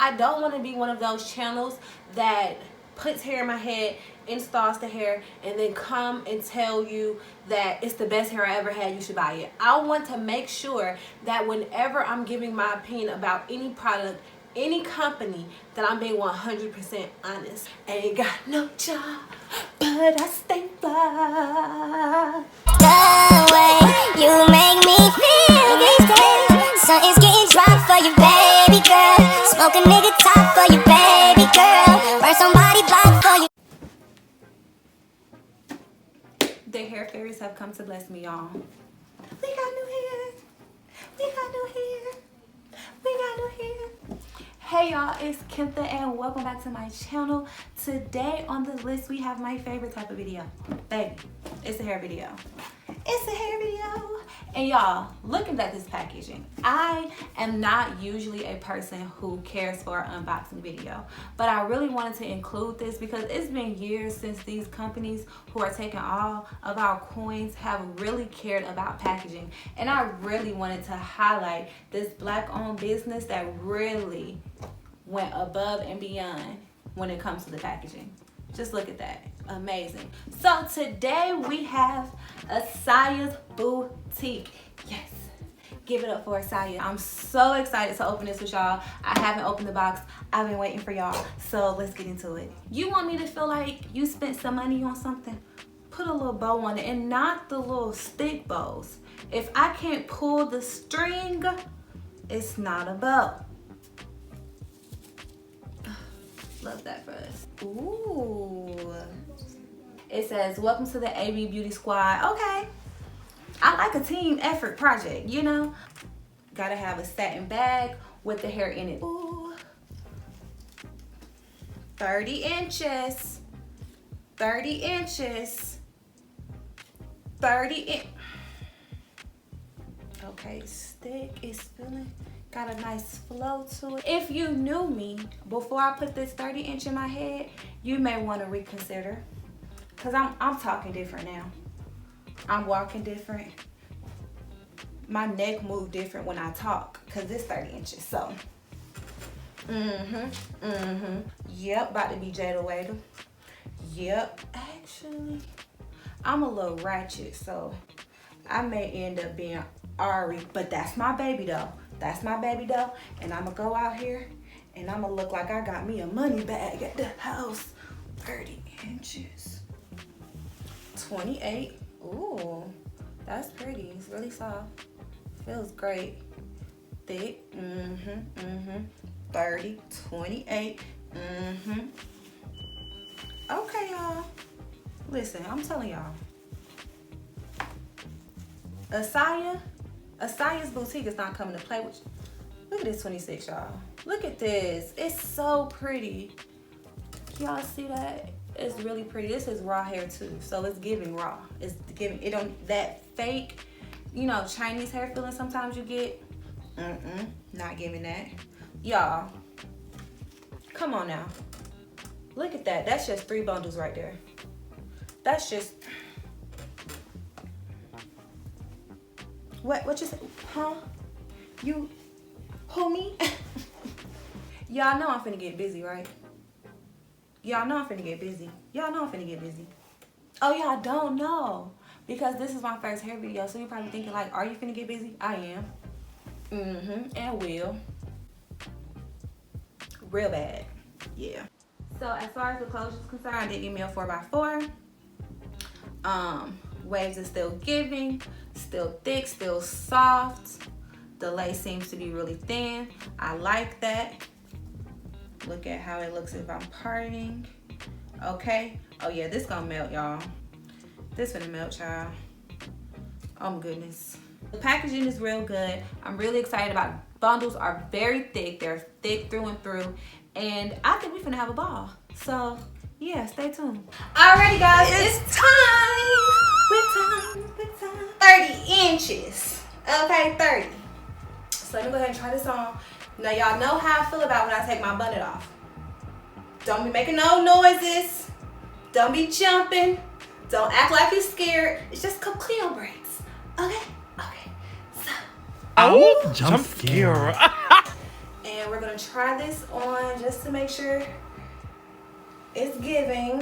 I don't want to be one of those channels that puts hair in my head, installs the hair, and then come and tell you that it's the best hair I ever had, you should buy it. I want to make sure that whenever I'm giving my opinion about any product, any company, that I'm being 100% honest. Ain't got no job, but I stay fly. The way you make me feel these days, something's getting dry for you, baby girl. Smoke a nigga top for you, baby girl. Burn somebody block for you. The hair fairies have come to bless me, y'all. We got new hair. We got new hair. We got new hair. Hey y'all, it's Kentha and welcome back to my channel. Today on the list we have my favorite type of video. Baby, it's a hair video. It's a hair video. And y'all, looking at this packaging, I am not usually a person who cares for an unboxing video, but I really wanted to include this because it's been years since these companies who are taking all of our coins have really cared about packaging. And I really wanted to highlight this Black-owned business that really went above and beyond when it comes to the packaging. Just look at that. Amazing. So today we have Asyah'S boutique. Yes, give it up for Asyah. I'm so excited to open this with y'all. I haven't opened the box. I've been waiting for y'all, so let's get into it. You want me to feel like you spent some money on something? Put a little bow on it, and not the little stick bows. If I can't pull the string, it's not a bow. Love that for us. Ooh. It says, welcome to the AB Beauty Squad. Okay. I like a team effort project, you know? Gotta have a satin bag with the hair in it. Ooh. 30 inches. 30 inches. 30 inches. Okay, stick is feeling. Got a nice flow to it. If you knew me before I put this 30 inch in my head, you may want to reconsider. Cause I'm talking different now. I'm walking different. My neck move different when I talk, cause it's 30 inches. So, Yep, about to be Jada Waiter. Yep. Actually, I'm a little ratchet, so I may end up being Ari, but that's my baby though. That's my baby though, and I'ma go out here and I'ma look like I got me a money bag at the house. 30 inches. 28. Ooh, that's pretty. It's really soft. Feels great. Thick. 30, 28. Okay, y'all. Listen, I'm telling y'all. Asyah'S boutique is not coming to play with you. Look at this 26, y'all. Look at this. It's so pretty. Y'all see that? It's really pretty. This is raw hair too, so it's giving raw. It's giving, it don't, that fake, you know, Chinese hair feeling sometimes you get. Not giving that. Y'all, come on now. Look at that. That's just 3 bundles right there. That's just, what you say? Huh? You, who, me? Y'all know I'm finna get busy, right? Y'all know I'm finna get busy. Y'all know I'm finna get busy. Oh, y'all don't know. Because this is my first hair video, so you're probably thinking like, are you finna get busy? I am. And will. Real bad. Yeah. So as far as the closure is concerned, they give me a 4x4. Waves is still giving, still thick, still soft. The lace seems to be really thin. I like that. Look at how it looks if I'm parting. Okay. Oh yeah, this gonna melt, y'all. This gonna melt, y'all. Oh my goodness. The packaging is real good. I'm really excited about it. Bundles are very thick. They're thick through and through. And I think we're gonna have a ball. So yeah, stay tuned. Alrighty guys, it's time. With time. 30 inches. Okay, 30. So let me go ahead and try this on. Now y'all know how I feel about when I take my bonnet off. Don't be making no noises. Don't be jumping. Don't act like you're scared. It's just clean breaks. Okay? Okay. So. Oh, jump scare. and we're gonna try this on just to make sure it's giving.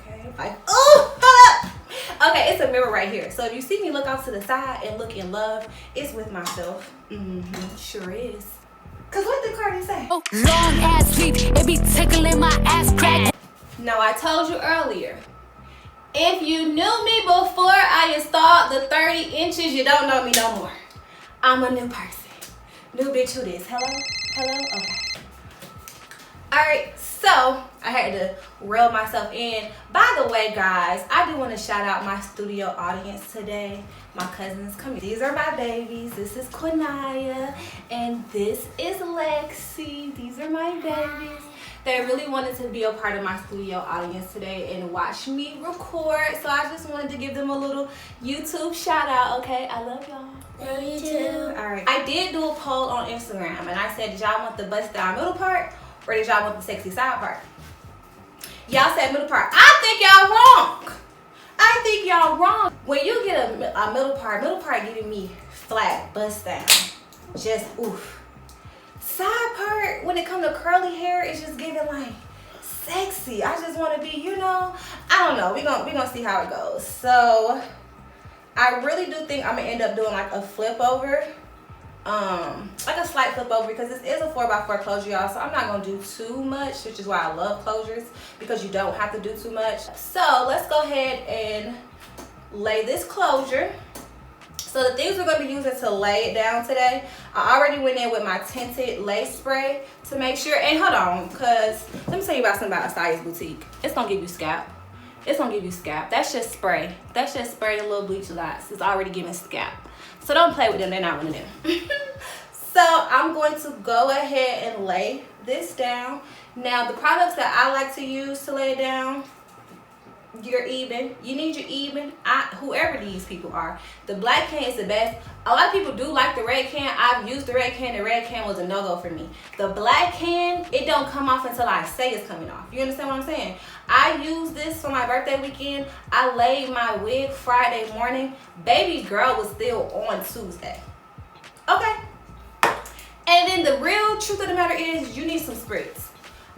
Okay, like, oh, hold up. Okay, it's a mirror right here. So if you see me look off to the side and look in love, it's with myself. Sure is. Cause what did Cardi say? Long ass sleep, it be tickling my ass crack. Now I told you earlier, if you knew me before I installed the 30 inches, you don't know me no more. I'm a new person. New bitch who this? Hello? Hello? Okay. Alright, so I had to reel myself in. By the way, guys, I do want to shout out my studio audience today. My cousins, come here. These are my babies. This is Quinaya and this is Lexi. These are my babies. They really wanted to be a part of my studio audience today and watch me record. So I just wanted to give them a little YouTube shout out, okay? I love y'all. Love you too. Alright. I did do a poll on Instagram and I said, did y'all want the bust down middle part or did y'all want the sexy side part? Y'all said middle part. I think y'all wrong. I think y'all wrong. When you get a middle part giving me flat, bust down. Just oof. Side part, when it comes to curly hair, it's just giving like sexy. I just want to be, you know, I don't know. We gonna see how it goes. So I really do think I'm gonna end up doing like a flip over, like a slight flip over, because this is a 4x4 closure, y'all. So I'm not gonna do too much, which is why I love closures, because you don't have to do too much. So let's go ahead and lay this closure. So the things we're going to be using to lay it down today, I already went in with my tinted lace spray to make sure. And hold on, because let me tell you about something about Asyah'S boutique. It's going to give you scalp. It's going to give you scalp. That's just spray. That's just spray, the little bleach dots. It's already giving scalp. So don't play with them. They're not one of them. So I'm going to go ahead and lay this down. Now, the products that I like to use to lay it down, your Eben. You need your Eben. Whoever these people are. The black can is the best. A lot of people do like the red can. I've used the red can. The red can was a no-go for me. The black can, it don't come off until I say it's coming off. You understand what I'm saying? I used this for my birthday weekend. I laid my wig Friday morning. Baby girl was still on Tuesday. Okay. And then the real truth of the matter is you need some spritz.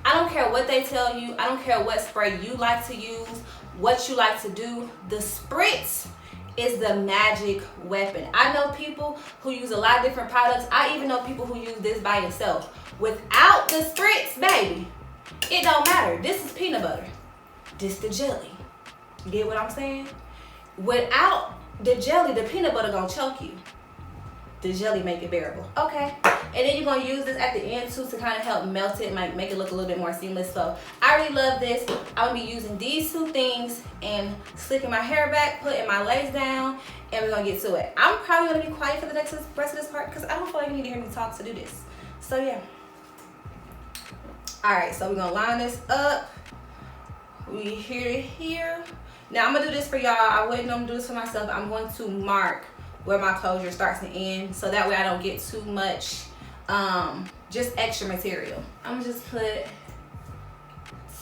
I don't care what they tell you. I don't care what spray you like to use, what you like to do. The spritz is the magic weapon. I know people who use a lot of different products. I even know people who use this by itself. Without the spritz, baby, it don't matter. This is peanut butter. This the jelly. You get what I'm saying? Without the jelly, the peanut butter gonna choke you. The jelly make it bearable. Okay. And then you're going to use this at the end too to kind of help melt it and make it look a little bit more seamless. So I really love this. I'm going to be using these two things and slicking my hair back, putting my lace down, and we're going to get to it. I'm probably going to be quiet for the rest of this part because I don't feel like you need to hear me talk to do this. So yeah. Alright, so we're going to line this up. We here to here. Now I'm going to do this for y'all. I wouldn't know I'm going to do this for myself. I'm going to mark where my closure starts and ends, so that way I don't get too much just extra material. I'm gonna just put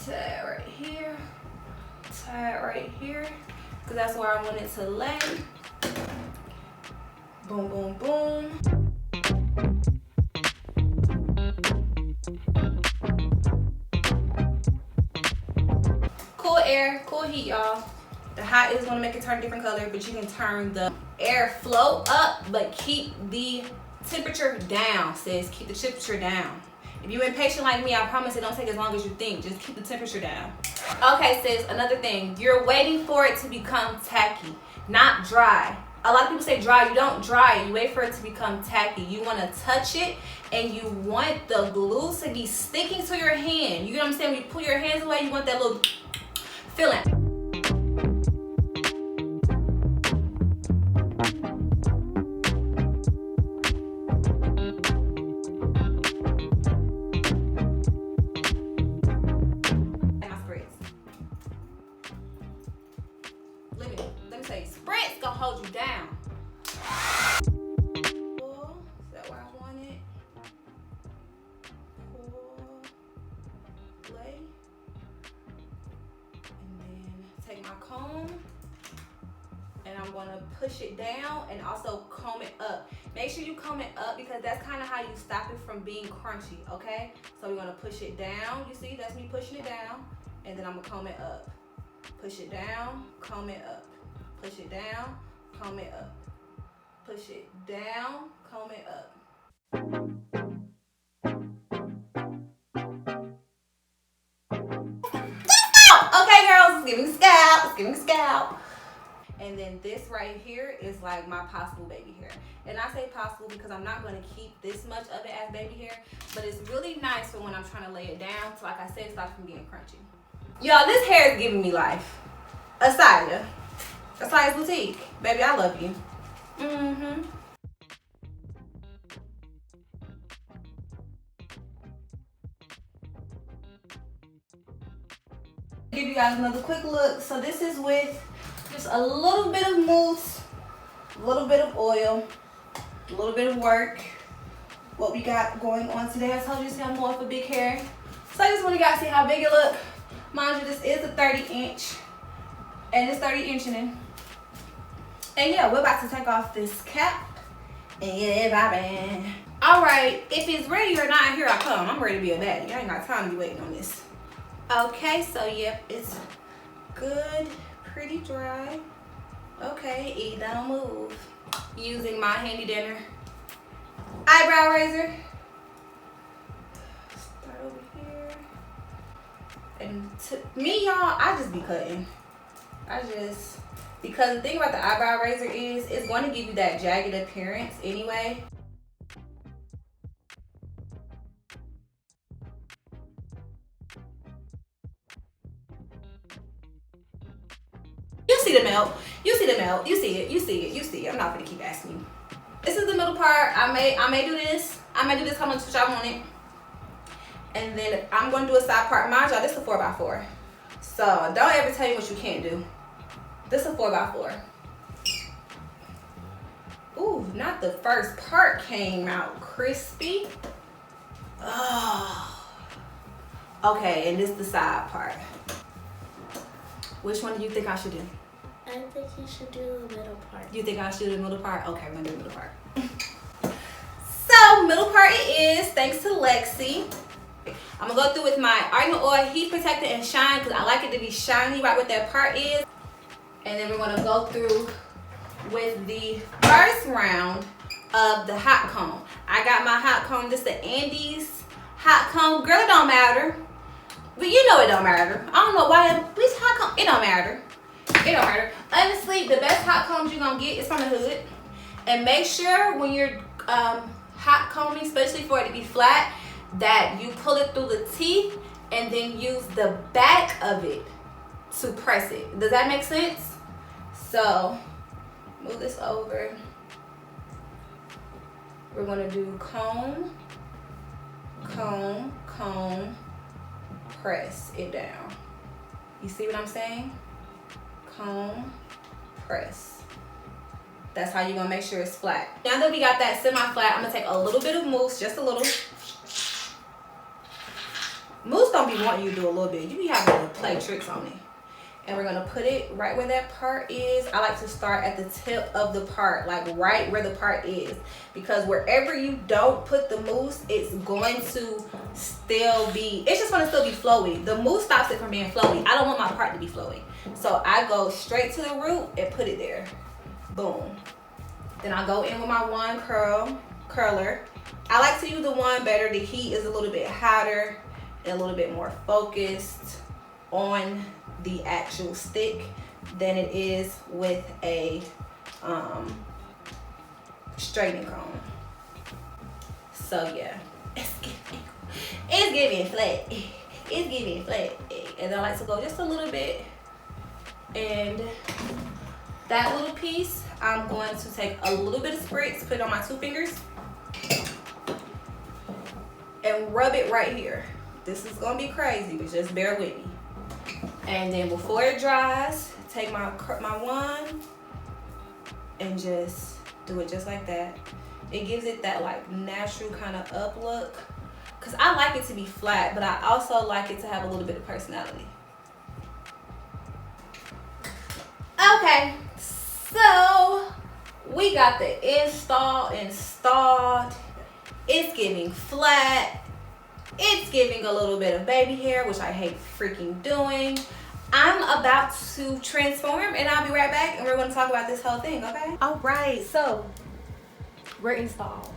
tie right here, tie right here, because that's where I want it to lay. Boom, boom, boom. Cool air, cool heat, y'all. The hot is gonna make it turn a different color, but you can turn the air flow up, but keep the temperature down, sis. Keep the temperature down. If you're impatient like me, I promise it don't take as long as you think. Just keep the temperature down. Okay, sis, another thing. You're waiting for it to become tacky, not dry. A lot of people say dry. You don't dry it. You wait for it to become tacky. You want to touch it, and you want the glue to be sticking to your hand. You know what I'm saying? When you pull your hands away, you want that little feeling. Let me tell you, spritz gonna hold you down. Pull, is that where I want it? Pull, lay, and then take my comb, and I I'm gonna push it down and also comb it up. Make sure you comb it up because that's kind of how you stop it from being crunchy, okay? So we're gonna push it down. You see, that's me pushing it down. And then I'm gonna comb it up. Push it down, comb it up. Push it down, comb it up. Push it down, comb it up. Okay, girls, let's give me the scalp. Let's give me the scalp. And then this right here is like my possible baby hair. And I say possible because I'm not going to keep this much of it as baby hair, but it's really nice for when I'm trying to lay it down. So like I said, stop from being crunchy. Y'all, this hair is giving me life. Asyah's Boutique. Baby, I love you. Give you guys another quick look. So this is with just a little bit of mousse, a little bit of oil, a little bit of work. What we got going on today. I told you see I'm going for big hair. So I just want you guys to see how big it look. Mind you, this is a 30-inch. And it's 30 inching in. And yeah, we're about to take off this cap. And yeah, bye. Alright, if it's ready or not, here I come. I'm ready to be a baddie. I ain't got time to be waiting on this. Okay, so yep, it's good, pretty dry. Okay, it don't move. Using my handy dandy eyebrow razor. Start over here. And to me, y'all, I just be cutting. Because the thing about the eyebrow razor is it's going to give you that jagged appearance anyway. You see the melt. You see the melt. You see it. You see it. You see it. I'm not gonna keep asking you. This is the middle part. I may do this. I may do this how much I want it. And then I'm gonna do a side part. Mind y'all, this is a 4x4. So don't ever tell me what you can't do. This is a 4x4. Ooh, not the first part came out crispy. Oh. Okay, and this is the side part. Which one do you think I should do? I think you should do the middle part. You think I should do the middle part? Okay, we're gonna do the middle part. So, middle part it is, thanks to Lexi. I'm gonna go through with my Argan Oil Heat Protector and Shine because I like it to be shiny right where that part is. And then we're gonna go through with the first round of the hot comb. I got my hot comb, this is the Andes hot comb. Girl, it don't matter. But you know it don't matter. I don't know why, which hot comb, it don't matter. It don't matter. Honestly, the best hot combs you're gonna get is from the hood. And make sure when you're hot combing, especially for it to be flat, that you pull it through the teeth and then use the back of it to press it. Does that make sense? So, move this over. We're gonna do comb, comb, comb, press it down. You see what I'm saying? Comb, press. That's how you're gonna make sure it's flat. Now that we got that semi-flat, I'm gonna take a little bit of mousse, just a little. Mousse don't be wanting you to do a little bit. You be having to play tricks on it. And we're gonna put it right where that part is. I like to start at the tip of the part, like right where the part is. Because wherever you don't put the mousse, it's going to still be, it's just gonna still be flowy. The mousse stops it from being flowy. I don't want my part to be flowy. So I go straight to the root and put it there. Boom. Then I go in with my wand curler. I like to use the wand better. The heat is a little bit hotter and a little bit more focused on the actual stick than it is with a straightening comb. So yeah, it's giving flat. It's giving flat. And I like to go just a little bit. And that little piece, I'm going to take a little bit of spritz, put it on my 2 fingers, and rub it right here. This is gonna be crazy, but just bear with me. And then before it dries, take my wand and just do it just like that. It gives it that like natural kind of up look. Cause I like it to be flat, but I also like it to have a little bit of personality. Okay, So we got the installed. It's giving flat. It's giving a little bit of baby hair, which I hate freaking doing. I'm about to transform and I'll be right back and we're going to talk about this whole thing, okay? All right, so we're installed.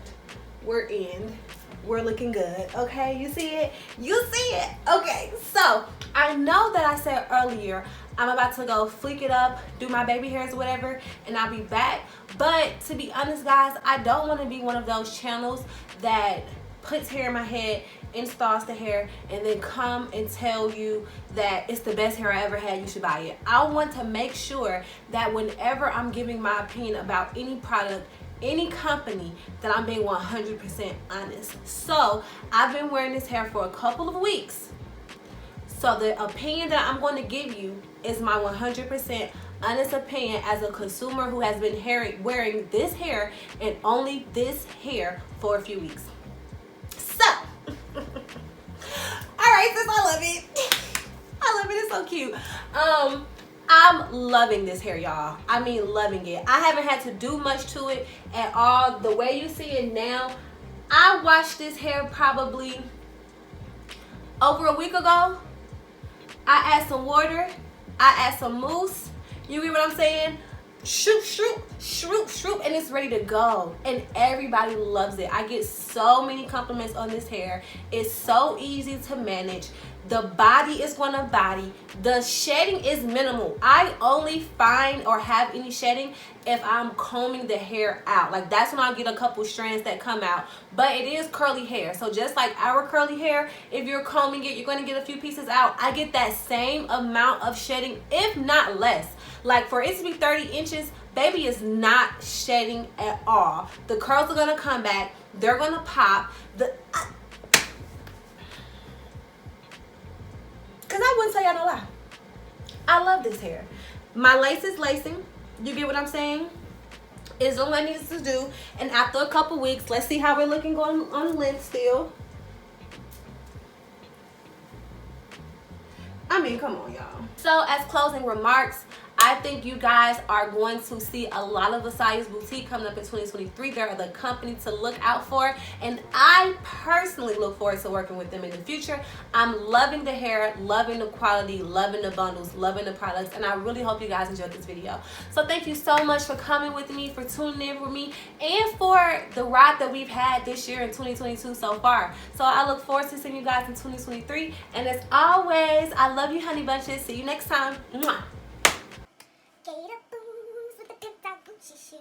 We're in. We're looking good, okay? You see it? You see it? Okay, so I know that I said earlier I'm about to go flick it up, do my baby hairs or whatever, and I'll be back. But to be honest, guys, I don't want to be one of those channels that puts hair in my head, installs the hair, and then come and tell you that it's the best hair I ever had, you should buy it. I want to make sure that whenever I'm giving my opinion about any product, any company, that I'm being 100% honest. So I've been wearing this hair for a couple of weeks. So the opinion that I'm going to give you is my 100% honest opinion as a consumer who has been wearing this hair and only this hair for a few weeks. So, alright, sis, I love it. I love it, it's so cute. I'm loving this hair, y'all. I mean, loving it. I haven't had to do much to it at all. The way you see it now, I washed this hair probably over a week ago. I add some water, I add some mousse, you get what I'm saying? Shroop, shroop, shroop, shroop, and it's ready to go. And everybody loves it. I get so many compliments on this hair. It's so easy to manage. The body is going to body. The shedding is minimal. I only find or have any shedding if I'm combing the hair out. Like, that's when I'll get a couple strands that come out. But it is curly hair. So just like our curly hair, if you're combing it, you're going to get a few pieces out. I get that same amount of shedding, if not less. Like, for it to be 30 inches, baby is not shedding at all. The curls are going to come back. They're going to pop. Because I wouldn't tell y'all no lie. I love this hair. My lace is lacing. You get what I'm saying? It's all I need to do. And after a couple weeks, let's see how we're looking going on length still. I mean, come on, y'all. So, as closing remarks, I think you guys are going to see a lot of Asyah'S boutique coming up in 2023. They're the company to look out for, and I personally look forward to working with them in the future. I'm loving the hair, loving the quality, loving the bundles, loving the products, and I really hope you guys enjoyed this video. So thank you so much for coming with me, for tuning in with me, and for the ride that we've had this year in 2022 so far. So I look forward to seeing you guys in 2023, and as always, I love you, honey bunches. See you next time. Mwah. Gator boots with the Kentha Gucci shoes.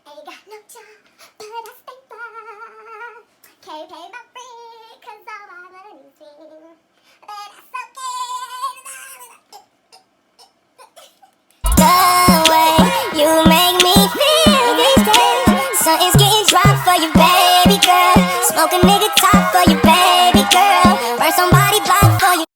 Ain't got no job, but I stay fly. Can't pay my rent 'cause all my money's in. But that's okay. The way you make me feel these days, something's getting dropped for you, baby girl. Smoke a nigga top for you, baby girl. Burn somebody